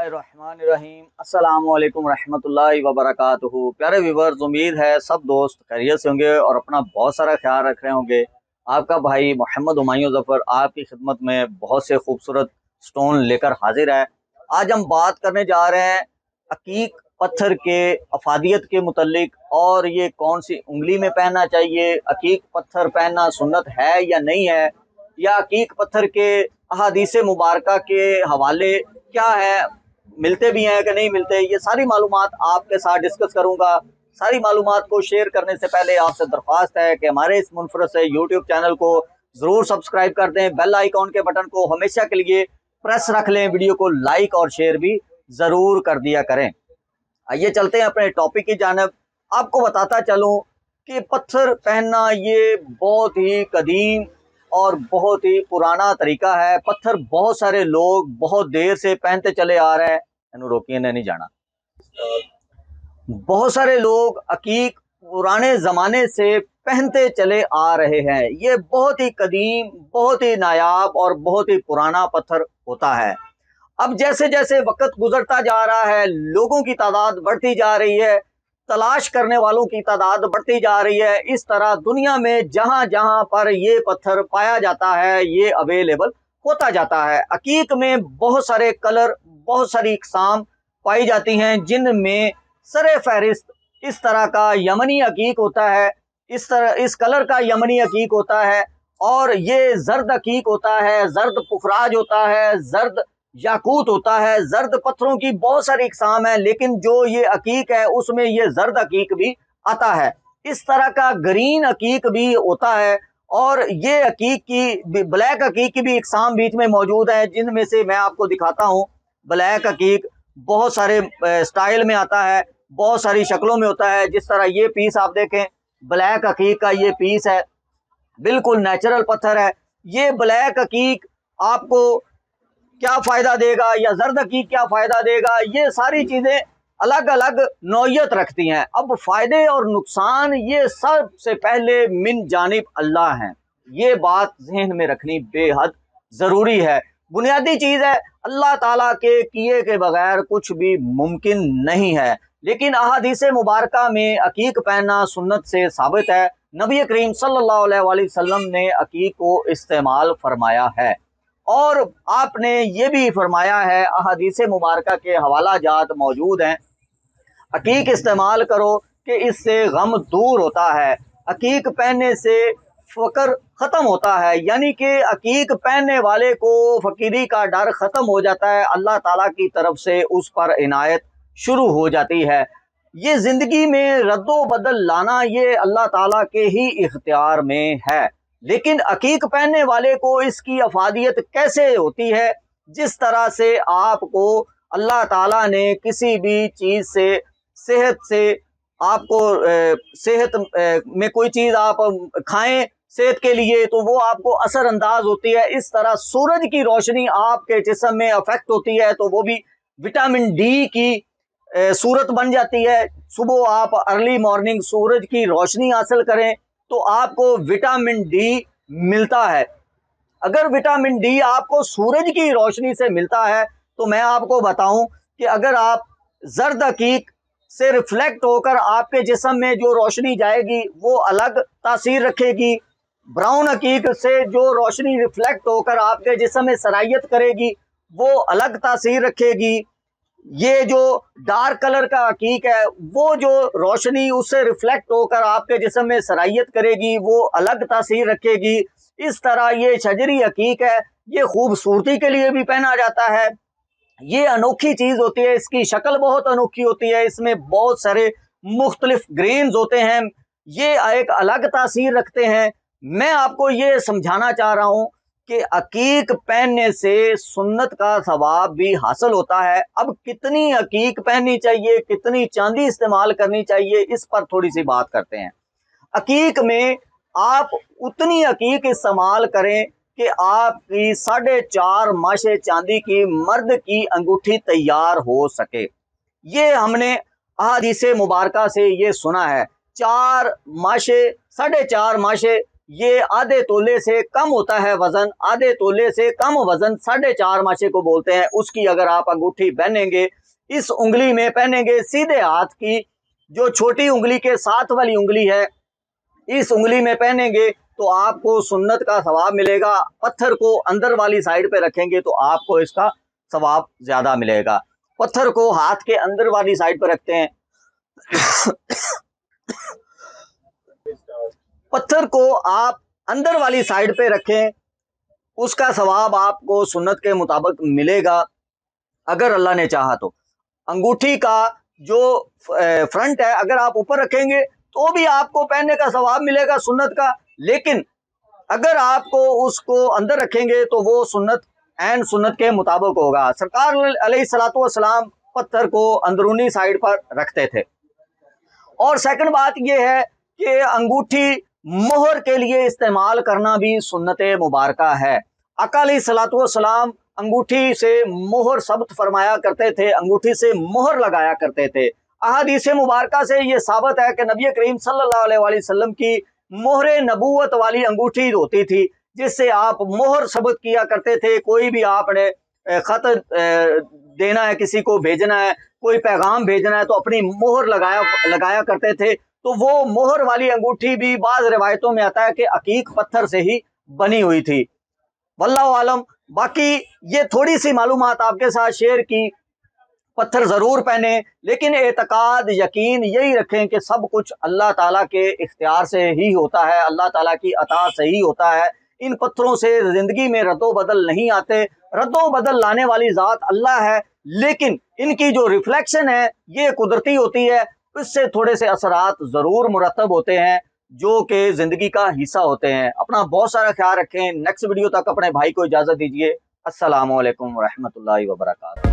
बिस्मिल्लाहिर्रहमानिर्रहीम। अस्सलामुअलैकुम रहमतुल्लाहि व बरकातुहू। प्यारे व्यूवर्स, उम्मीद है सब दोस्त खैरियत से होंगे और अपना बहुत सारा ख्याल रख रहे होंगे। आपका भाई मोहम्मद हुमायूं ज़फ़र आपकी खिदमत में बहुत से खूबसूरत स्टोन लेकर हाजिर है। आज हम बात करने जा रहे हैं अकीक पत्थर के अफादियत के मुतल्लिक, और ये कौन सी उंगली में पहनना चाहिए, अकीक पत्थर पहनना सुन्नत है या नहीं है, या अकीक पत्थर के अहादीस मुबारका के हवाले क्या है, मिलते भी हैं कि नहीं मिलते, ये सारी मालूमात आपके साथ डिस्कस करूंगा। सारी मालूमात को शेयर करने से पहले आपसे दरख्वास्त है कि हमारे इस मुनफरद से यूट्यूब चैनल को ज़रूर सब्सक्राइब कर दें, बेल आइकॉन के बटन को हमेशा के लिए प्रेस रख लें, वीडियो को लाइक और शेयर भी ज़रूर कर दिया करें। आइए चलते हैं अपने टॉपिक की जानब। आपको बताता चलूँ कि पत्थर पहनना ये बहुत ही कदीम और बहुत ही पुराना तरीका है। पत्थर बहुत सारे लोग बहुत देर से पहनते चले आ रहे हैं। इन्हों रोकिए ने नहीं जाना। बहुत सारे लोग अकीक पुराने ज़माने से पहनते चले आ रहे हैं। ये बहुत ही कदीम, बहुत ही नायाब और बहुत ही पुराना पत्थर होता है। अब जैसे जैसे वक्त गुजरता जा रहा है, लोगों की तादाद बढ़ती जा रही है, तलाश करने वालों की तादाद बढ़ती जा रही है। इस तरह दुनिया में जहां जहां पर ये पत्थर पाया जाता है, ये अवेलेबल होता जाता है। अकीक में बहुत सारे कलर, बहुत सारी इकसाम पाई जाती हैं, जिनमें सरे फहरिस्त इस तरह का यमनी अकीक होता है, इस कलर का यमनी अकीक होता है, और ये जर्द अकीक होता है, जर्द पुखराज होता है, जर्द याकूत होता है। जर्द पत्थरों की बहुत सारी इकसाम है, लेकिन जो ये अकीक है उसमें ये जर्द अकीक भी आता है। इस तरह का ग्रीन अकीक भी होता है, और ये अकीक की ब्लैक अकीक की भी इकसाम बीच में मौजूद है, जिनमें से मैं आपको दिखाता हूँ। ब्लैक अकीक बहुत सारे स्टाइल में आता है, बहुत सारी शक्लों में होता है। जिस तरह ये पीस आप देखें, ब्लैक अकीक का ये पीस है, बिल्कुल नेचुरल पत्थर है। ये ब्लैक अकीक आपको क्या फायदा देगा या जर्द की क्या फायदा देगा, ये सारी चीजें अलग अलग नौयत रखती हैं। अब फायदे और नुकसान ये सबसे पहले मिन जानिब अल्लाह हैं, ये बात जहन में रखनी बेहद जरूरी है। बुनियादी चीज है, अल्लाह ताला के किए के बगैर कुछ भी मुमकिन नहीं है। लेकिन अहादीस मुबारका में अकीक पहनना सुन्नत से साबित है। नबी करीम सल्लल्लाहु अलैहि वसल्लम ने अकीक को इस्तेमाल फरमाया है, और आपने ये भी फरमाया है, अहादीस मुबारका के हवाला जात मौजूद हैं, अकीक इस्तेमाल करो कि इससे गम दूर होता है, अकीक पहनने से फ़क्र ख़त्म होता है। यानी कि अकीक पहनने वाले को फ़कीरी का डर ख़त्म हो जाता है, अल्लाह ताला की तरफ से उस पर इनायत शुरू हो जाती है। ये ज़िंदगी में रद्दो बदल लाना ये अल्लाह ताला के ही इख्तियार में है। लेकिन अकीक पहनने वाले को इसकी अफादियत कैसे होती है, जिस तरह से आपको अल्लाह ताला ने किसी भी चीज़ से, सेहत से, आपको सेहत में कोई चीज़ आप खाएं सेहत के लिए, तो वो आपको असरअंदाज होती है। इस तरह सूरज की रोशनी आपके जिस्म में अफेक्ट होती है, तो वो भी विटामिन डी की सूरत बन जाती है। सुबह आप अर्ली मॉर्निंग सूरज की रोशनी हासिल करें तो आपको विटामिन डी मिलता है। अगर विटामिन डी आपको सूरज की रोशनी से मिलता है, तो मैं आपको बताऊं कि अगर आप जर्द अकीक से रिफ्लेक्ट होकर आपके जिस्म में जो रोशनी जाएगी वो अलग तासीर रखेगी, ब्राउन अकीक से जो रोशनी रिफ्लेक्ट होकर आपके जिस्म में सरायत करेगी वो अलग तासीर रखेगी। ये जो डार्क कलर का अकीक है, वो जो रोशनी उससे रिफ्लेक्ट होकर आपके जिस्म में सरायत करेगी वो अलग तासीर रखेगी। इस तरह ये शजरी अकीक है, ये खूबसूरती के लिए भी पहना जाता है। ये अनोखी चीज़ होती है, इसकी शक्ल बहुत अनोखी होती है, इसमें बहुत सारे मुख्तलिफ ग्रेन्स होते हैं, ये एक अलग तासीर रखते हैं। मैं आपको ये समझाना चाह रहा हूँ कि अकीक पहनने से सुन्नत का सवाब भी हासिल होता है। अब कितनी अकीक पहननी चाहिए, कितनी चांदी इस्तेमाल करनी चाहिए, इस पर थोड़ी सी बात करते हैं। अकीक में आप उतनी अकीक इस्तेमाल करें कि आपकी 4.5 माशे चांदी की मर्द की अंगूठी तैयार हो सके। ये हमने अहादीस मुबारका से ये सुना है, 4 माशे, 4.5 माशे ये आधे तोले से कम होता है वजन, आधे तोले से कम वजन 4.5 माशे को बोलते हैं। उसकी अगर आप अंगूठी पहनेंगे, इस उंगली में पहनेंगे सीधे हाथ की, जो छोटी उंगली के साथ वाली उंगली है, इस उंगली में पहनेंगे तो आपको सुन्नत का सवाब मिलेगा। पत्थर को अंदर वाली साइड पे रखेंगे तो आपको इसका सवाब ज्यादा मिलेगा। पत्थर को हाथ के अंदर वाली साइड पे रखते हैं। पत्थर को आप अंदर वाली साइड पे रखें, उसका सवाब आपको सुन्नत के मुताबिक मिलेगा अगर अल्लाह ने चाहा तो। अंगूठी का जो फ्रंट है अगर आप ऊपर रखेंगे तो भी आपको पहनने का सवाब मिलेगा सुन्नत का, लेकिन अगर आपको उसको अंदर रखेंगे तो वो सुन्नत एंड सुन्नत के मुताबिक होगा। सरकार अलैहिस्सलातु वस्सलाम पत्थर को अंदरूनी साइड पर रखते थे। और सेकंड बात यह है कि अंगूठी मोहर के लिए इस्तेमाल करना भी सुन्नत मुबारका है। आका अलैहिस्सलातु वस्सलाम अंगूठी से मोहर सब्त फरमाया करते थे, अंगूठी से मोहर लगाया करते थे। अहादीस मुबारका से ये साबित है कि नबी करीम सल्लल्लाहु अलैहि वसल्लम की मोहरे नबूवत वाली अंगूठी होती थी, जिससे आप मोहर सब्त किया करते थे। कोई भी आपने खत देना है, किसी को भेजना है, कोई पैगाम भेजना है तो अपनी मोहर लगाया करते थे। तो वो मोहर वाली अंगूठी भी बाज़ रिवायतों में आता है कि अकीक पत्थर से ही बनी हुई थी। वल्लाहु आलम। बाकी ये थोड़ी सी मालूमात आपके साथ शेयर की। पत्थर जरूर पहने, लेकिन एतकाद यकीन यही रखें कि सब कुछ अल्लाह ताला के इख्तियार से ही होता है, अल्लाह ताला की अता से ही होता है। इन पत्थरों से जिंदगी में रद्दो बदल नहीं आते, रद्दो बदल लाने वाली ज़ात अल्लाह है, लेकिन इनकी जो रिफ्लेक्शन है ये कुदरती होती है। इससे थोड़े से असरात ज़रूर मुरतब होते हैं जो कि ज़िंदगी का हिस्सा होते हैं। अपना बहुत सारा ख्याल रखें। नेक्स्ट वीडियो तक अपने भाई को इजाज़त दीजिए। अस्सलामु अलैकुम रहमतुल्लाहि व बरकातहू।